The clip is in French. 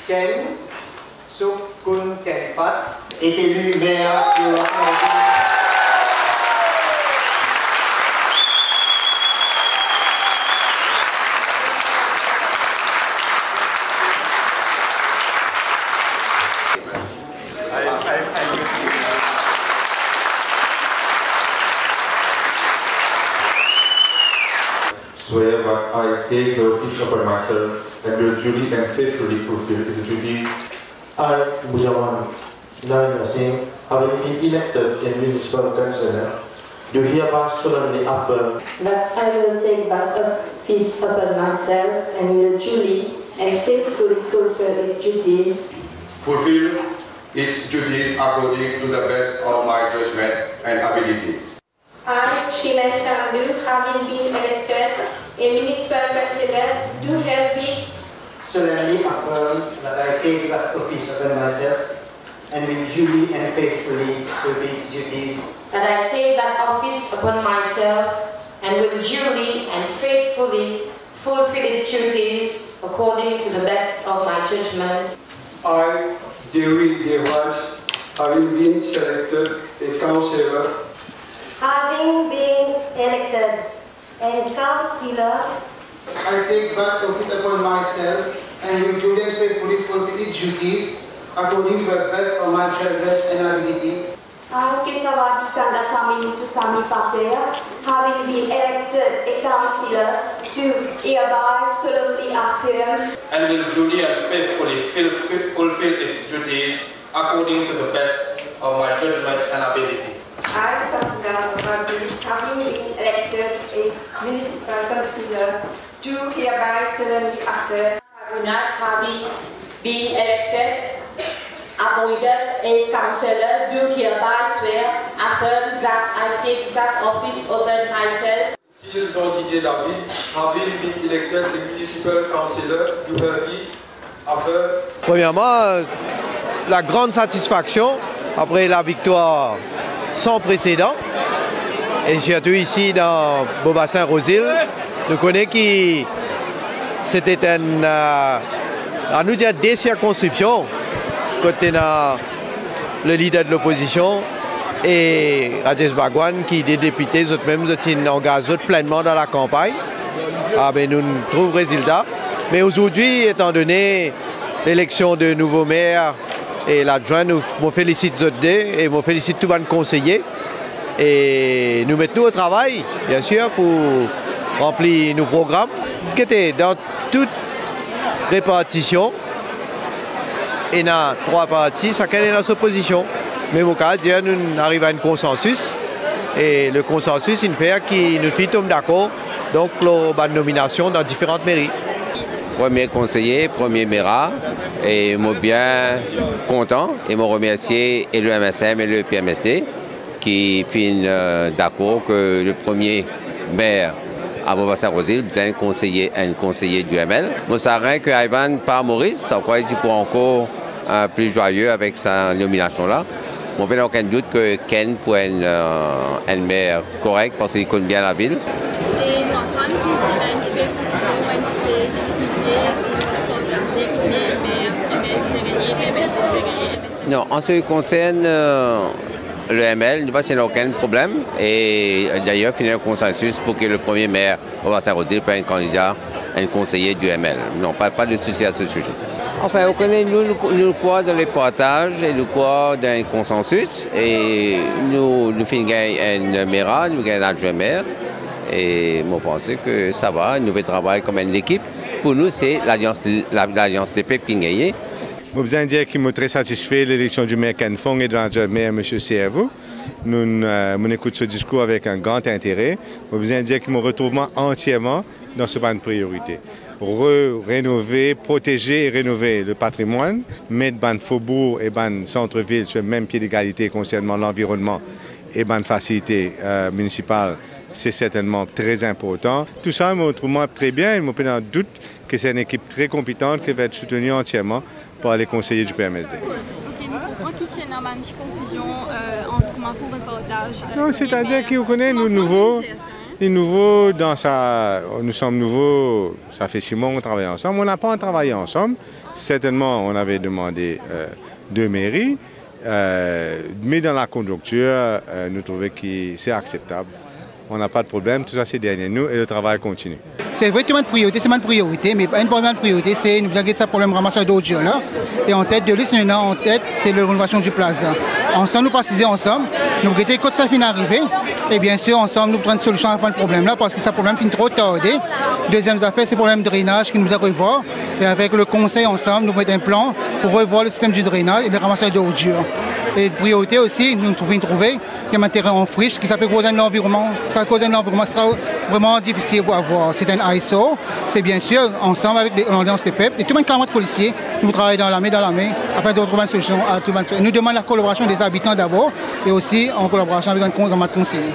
Ken Sukun Kenpat est élu maire de Wassan-Rosile. Swear that I take the office upon myself and will duly and faithfully fulfill its duties. I, Bujawan Naina Singh, having been elected in municipal councillor, do hereby solemnly affirm that I will take that office upon myself and will duly and faithfully fulfill its duties. Fulfill its duties according to the best of my judgment and abilities. I, Shilan Chandu, having been elected a municipal councillor, do hereby solemnly affirm that I take that office upon myself and will duly and faithfully fulfill its duties. That I take that office upon myself and will duly and faithfully fulfill its duties according to the best of my judgment. I, Dewi Devaj, having been selected a councillor, having been elected a councillor, I take that office upon myself and will duly and faithfully fulfill its duties according to the best of my judgment and ability. I, Kesawati Kandasamy Muthusamy Patel, having been elected a councillor, do hereby solemnly affirm and will duly and faithfully fulfill its duties according to the best of my judgment and ability. I, Safina Zabadi, having been elected a municipal councillor, do hereby solemnly affirm having been elected appointed a councillor, do hereby swear affirm that I take that office upon myself. Didier David, having been elected a municipal councillor, do hereby affirm. Premièrement, la grande satisfaction après la victoire sans précédent, et surtout ici dans Wassan-Rosile, nous connaissons que c'était à nous dire des circonscriptions, côté le leader de l'opposition et Rajesh Bhagwan qui est député, eux-mêmes engagés pleinement dans la campagne. Ah, ben, nous trouvons résultat. Mais aujourd'hui, étant donné l'élection de nouveau maire et l'adjoint, nous félicite Zodde et nous félicite tous les conseillers. Et nous mettons au travail, bien sûr, pour remplir nos programmes qui étaient dans toute répartition. Et dans 3 partis, chacun est dans sa position. Mais au cas où nous arrivons à un consensus, et le consensus, il fait que nous sommes d'accord, donc la nomination dans différentes mairies. Premier conseiller, premier maire, et je suis bien content et je remercie et le MSM et le PMSD qui sont d'accord que le premier maire à Wassan-Rosile est un conseiller du ML. Je sais que Ivan par Maurice, ça croit qu'il pour encore plus joyeux avec sa nomination-là. Je n'ai aucun doute que Ken peut être un maire correct parce qu'il connaît bien la ville. Et nous apprendre un petit peu non, en ce qui concerne le ML, il n'y a aucun problème. Et d'ailleurs, il y a un consensus pour que le premier maire de Wassan-Rosile soit un candidat, un conseiller du ML. Non, pas de souci à ce sujet. Enfin, nous croyons dans les partages et nous croyons dans un consensus. Et nous finissons un maire, nous gagnons un adjoint maire. Et je pense que ça va, nous travaillons comme une équipe. Pour nous, c'est l'Alliance des peuples qui gagne. Je veux dire que je suis très satisfait de l'élection du maire Ken Fong et de l'adjoint maire M. Servou. Nous écoutons ce discours avec un grand intérêt. Je veux dire que je me retrouve entièrement dans ce ban de priorité. Rénover, protéger et rénover le patrimoine, mettre ban faubourg et ban centre-ville sur le même pied d'égalité concernant l'environnement et ban facilité municipale, c'est certainement très important. Tout ça, je me retrouve très bien et je me fais un doute que c'est une équipe très compétente qui va être soutenue entièrement par les conseillers du PMSD. Ok, nous comprenons qu'il y a une petite confusion entre ma reportage. Non, c'est-à-dire que vous connaissez nous nouveaux. Les nouveaux, nous sommes nouveaux, ça fait 6 mois qu'on travaille ensemble. On n'a pas travaillé ensemble. Certainement, on avait demandé 2 mairies. Mais dans la conjoncture, nous trouvons que c'est acceptable. On n'a pas de problème, tout ça c'est derrière nous et le travail continue. C'est vraiment une priorité, c'est une priorité, mais une première priorité, c'est nous avons ce problème de ramassage d'ordures là. Et en tête de liste, en tête, c'est la rénovation du plaza. Ensemble, nous précisons ensemble, nous regrettons quand ça finit d'arriver. Et bien sûr, ensemble, nous prenons une solution à ce problème là, parce que ce problème finit trop tardé. Deuxième affaire, c'est le problème de drainage qui nous a revoir. Et avec le conseil ensemble, nous mettons un plan pour revoir le système du drainage et le ramassage d'ordures. Et priorité aussi, nous trouvons qu'il y a un terrain en friche qui s'appelle cause un environnement. Ça cause un environnement vraiment difficile pour avoir. C'est un ISO, c'est bien sûr ensemble avec l'Alliance des peuples et tout le monde 40 policiers, nous travaillons dans la main afin de trouver une solution à tout le monde. Nous demandons la collaboration des habitants d'abord et aussi en collaboration avec un conseiller.